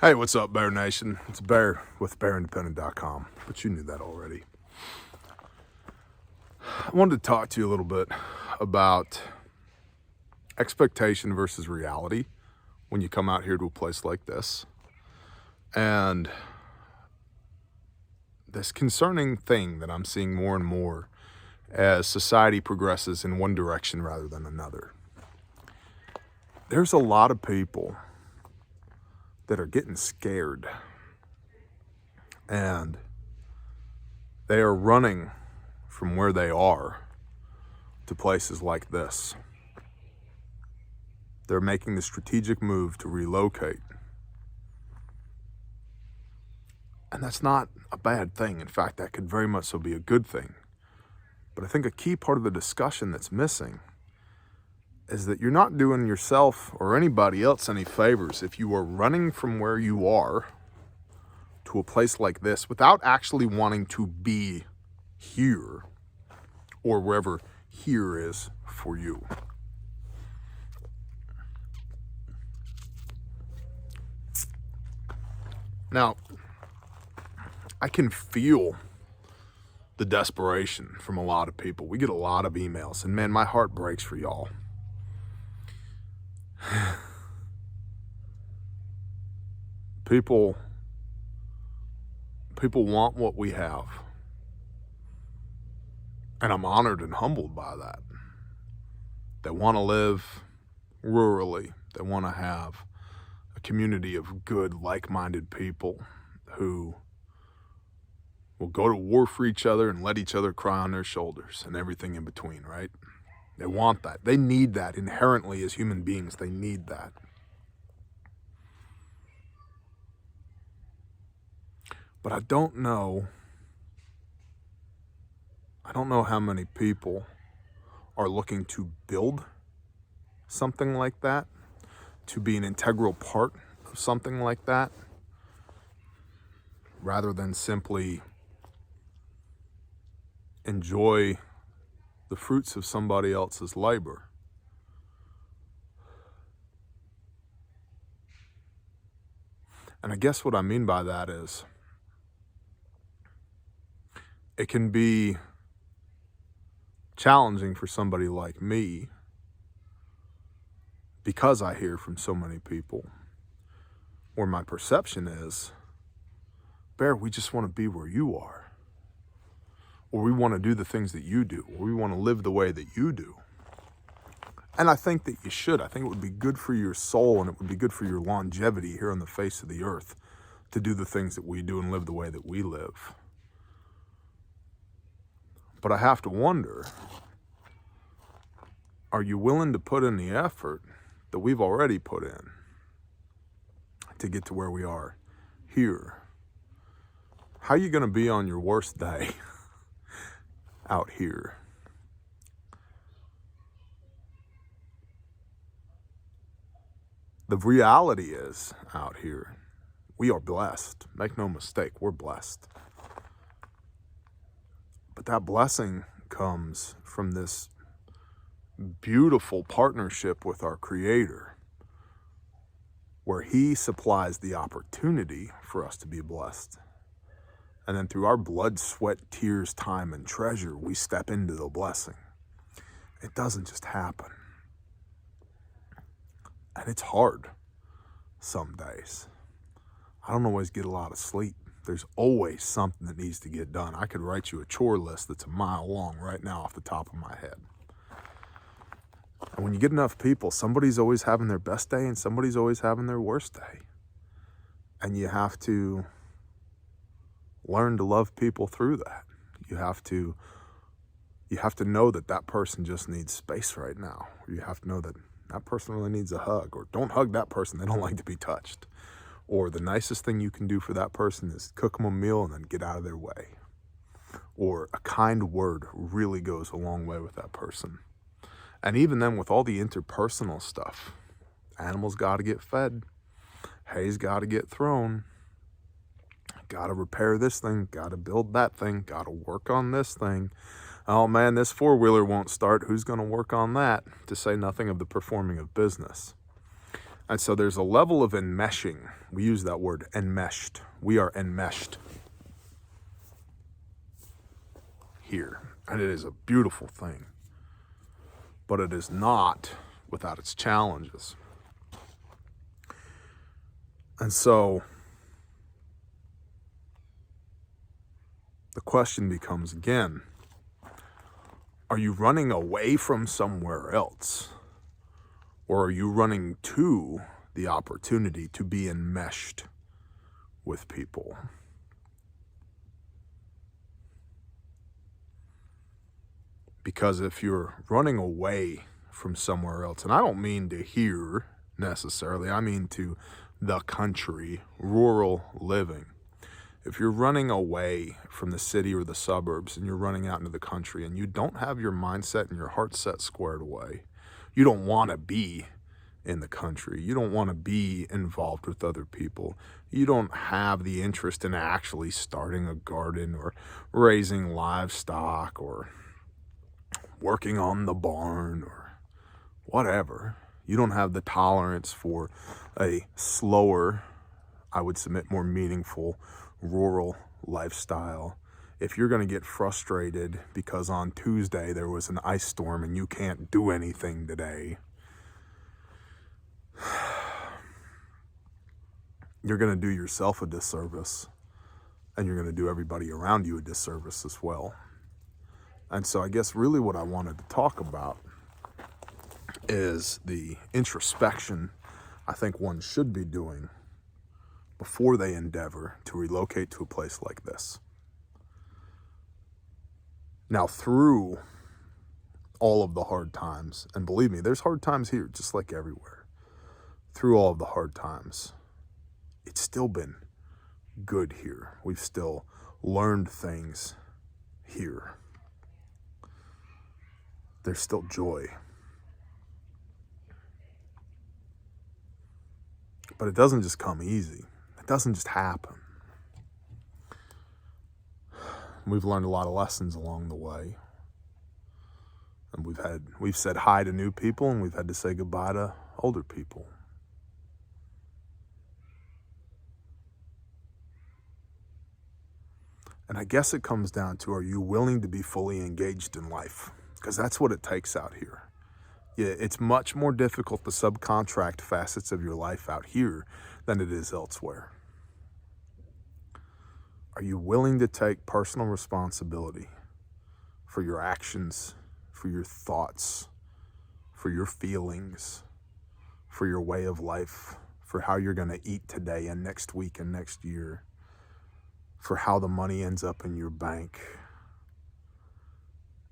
Hey, what's up, Bear Nation? It's Bear with BearIndependent.com, but you knew that already. I wanted to talk to you a little bit about expectation versus reality when you come out here to a place like this. And this concerning thing that I'm seeing more and more as society progresses in one direction rather than another. There's a lot of people that are getting scared, and they are running from where they are to places like this. They're making the strategic move to relocate. And that's not a bad thing. In fact, that could very much so be a good thing. But I think a key part of the discussion that's missing is that you're not doing yourself or anybody else any favors if you are running from where you are to a place like this without actually wanting to be here or wherever here is for you. Now, I can feel the desperation from a lot of people. We get a lot of emails, and man, my heart breaks for y'all. People want what we have. And I'm honored and humbled by that. They want to live rurally. They want to have a community of good, like-minded people who will go to war for each other and let each other cry on their shoulders and everything in between, right? They want that. They need that inherently as human beings. They need that. But I don't know how many people are looking to build something like that, to be an integral part of something like that, rather than simply enjoy the fruits of somebody else's labor. And I guess what I mean by that is it can be challenging for somebody like me because I hear from so many people where my perception is, Bear, we just want to be where you are. Or we want to do the things that you do. Or we want to live the way that you do. And I think that you should. I think it would be good for your soul and it would be good for your longevity here on the face of the earth to do the things that we do and live the way that we live. But I have to wonder, are you willing to put in the effort that we've already put in to get to where we are here? How are you going to be on your worst day out here? The reality is out here, we are blessed. Make no mistake, we're blessed. But that blessing comes from this beautiful partnership with our Creator, where He supplies the opportunity for us to be blessed. And then through our blood, sweat, tears, time, and treasure, we step into the blessing. It doesn't just happen. And it's hard some days. I don't always get a lot of sleep. There's always something that needs to get done. I could write you a chore list that's a mile long right now off the top of my head. And when you get enough people, somebody's always having their best day and somebody's always having their worst day. And you have to learn to love people through that. You have to know that that person just needs space right now. You have to know that that person really needs a hug, or don't hug that person. They don't like to be touched. Or the nicest thing you can do for that person is cook them a meal and then get out of their way. Or a kind word really goes a long way with that person. And even then, with all the interpersonal stuff, animals got to get fed, hay's got to get thrown, got to repair this thing, got to build that thing, got to work on this thing. Oh man, this four-wheeler won't start. Who's going to work on that? To say nothing of the performing of business. And so there's a level of enmeshing. We use that word, enmeshed. We are enmeshed here. And it is a beautiful thing. But it is not without its challenges. And so the question becomes again, are you running away from somewhere else? Or are you running to the opportunity to be enmeshed with people? Because if you're running away from somewhere else, and I don't mean to here necessarily, I mean to the country, rural living. If you're running away from the city or the suburbs and you're running out into the country and you don't have your mindset and your heart set squared away, you don't want to be in the country. You don't want to be involved with other people. You don't have the interest in actually starting a garden or raising livestock or working on the barn or whatever. You don't have the tolerance for a slower, I would submit more meaningful rural lifestyle. If you're going to get frustrated because on Tuesday there was an ice storm and you can't do anything today, you're going to do yourself a disservice and you're going to do everybody around you a disservice as well. And so I guess really what I wanted to talk about is the introspection I think one should be doing before they endeavor to relocate to a place like this. Now, through all of the hard times, and believe me, there's hard times here just like everywhere. Through all of the hard times, it's still been good here. We've still learned things here. There's still joy. But it doesn't just come easy. It doesn't just happen. We've learned a lot of lessons along the way. And we've said hi to new people and we've had to say goodbye to older people. And I guess it comes down to, are you willing to be fully engaged in life? Because that's what it takes out here. Yeah, it's much more difficult to subcontract facets of your life out here than it is elsewhere. Are you willing to take personal responsibility for your actions, for your thoughts, for your feelings, for your way of life, for how you're going to eat today and next week and next year, for how the money ends up in your bank?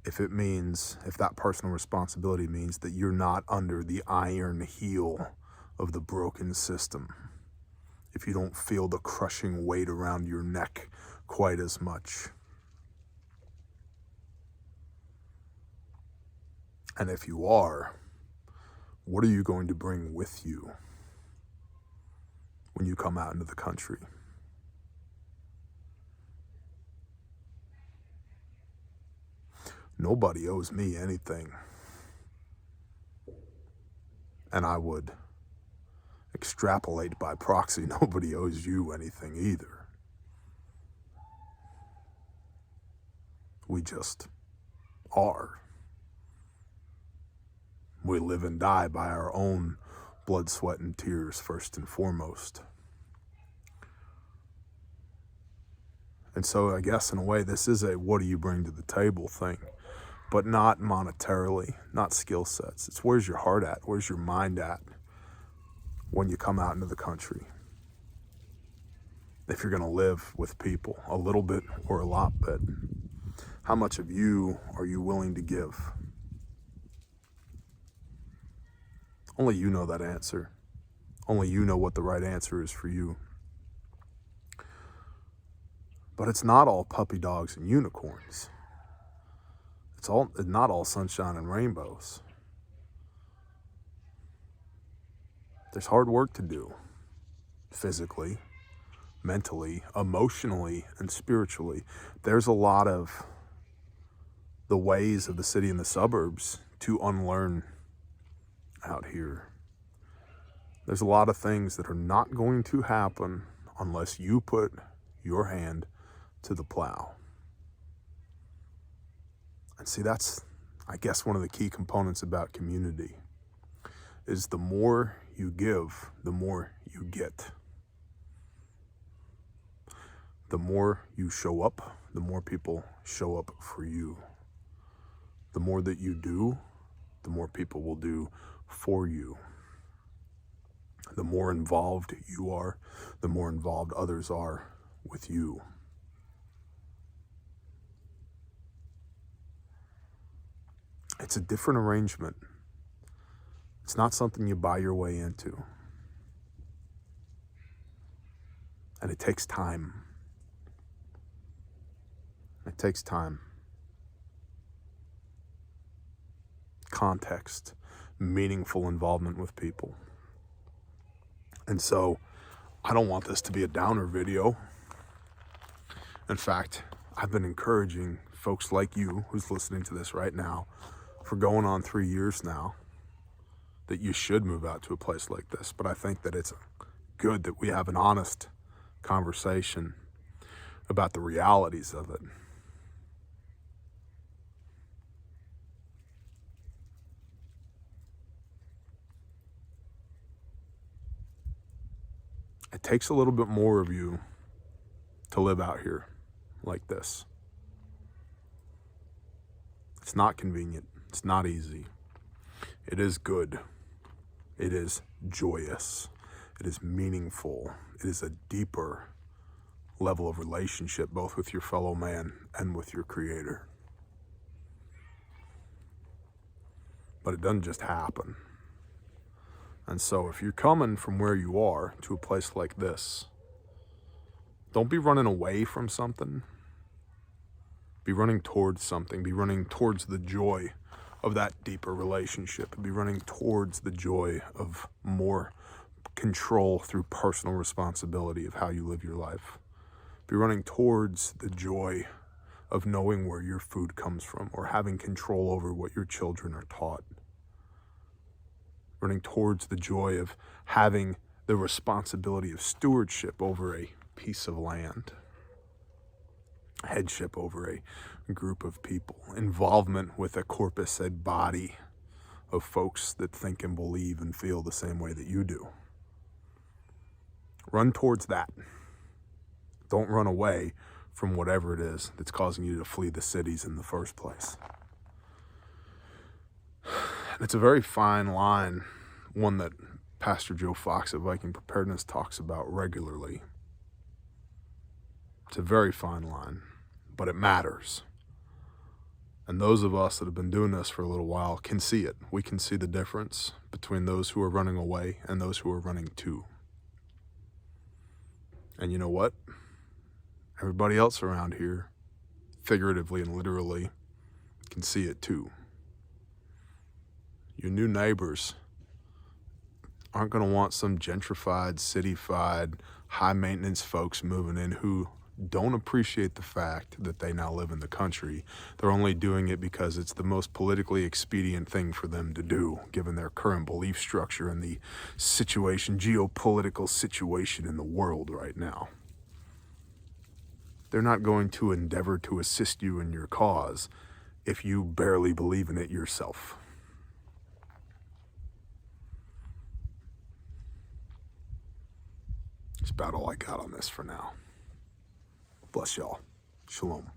If that personal responsibility means that you're not under the iron heel of the broken system, if you don't feel the crushing weight around your neck quite as much, and if you are, what are you going to bring with you when you come out into the country? Nobody owes me anything. And I would extrapolate by proxy, nobody owes you anything either. We just are. We live and die by our own blood, sweat, and tears first and foremost. And so I guess in a way this is a what do you bring to the table thing. But not monetarily, not skill sets. It's where's your heart at? Where's your mind at when you come out into the country? If you're going to live with people, a little bit or a lot bit, how much of you are you willing to give? Only you know that answer. Only you know what the right answer is for you. But it's not all puppy dogs and unicorns. It's not all sunshine and rainbows. There's hard work to do, physically, mentally, emotionally, and spiritually. There's a lot of the ways of the city and the suburbs to unlearn out here. There's a lot of things that are not going to happen unless you put your hand to the plow. And see, that's, I guess, one of the key components about community is the more you give, the more you get. The more you show up, the more people show up for you. The more that you do, the more people will do for you. The more involved you are, the more involved others are with you. It's a different arrangement. It's not something you buy your way into. And it takes time. It takes time. Context, meaningful involvement with people. And so, I don't want this to be a downer video. In fact, I've been encouraging folks like you who's listening to this right now for going on 3 years now that you should move out to a place like this. But I think that it's good that we have an honest conversation about the realities of it. It takes a little bit more of you to live out here like this. It's not convenient. It's not easy. It is good. It is joyous. It is meaningful. It is a deeper level of relationship, both with your fellow man and with your Creator. But it doesn't just happen. And so if you're coming from where you are to a place like this, don't be running away from something. Be running towards something. Be running towards the joy of that deeper relationship. Be running towards the joy of more control through personal responsibility of how you live your life. Be running towards the joy of knowing where your food comes from or having control over what your children are taught. Running towards the joy of having the responsibility of stewardship over a piece of land, headship over a group of people, involvement with a corpus, a body of folks that think and believe and feel the same way that you do. Run towards that. Don't run away from whatever it is that's causing you to flee the cities in the first place. It's a very fine line, one that Pastor Joe Fox at Viking Preparedness talks about regularly. It's a very fine line, but it matters. And those of us that have been doing this for a little while can see it. We can see the difference between those who are running away and those who are running to. And you know what? Everybody else around here, figuratively and literally, can see it too. Your new neighbors aren't going to want some gentrified, city-fied, high-maintenance folks moving in who don't appreciate the fact that they now live in the country. They're only doing it because it's the most politically expedient thing for them to do, given their current belief structure and the situation, geopolitical situation in the world right now. They're not going to endeavor to assist you in your cause if you barely believe in it yourself. That's about all I got on this for now. Bless y'all. Shalom.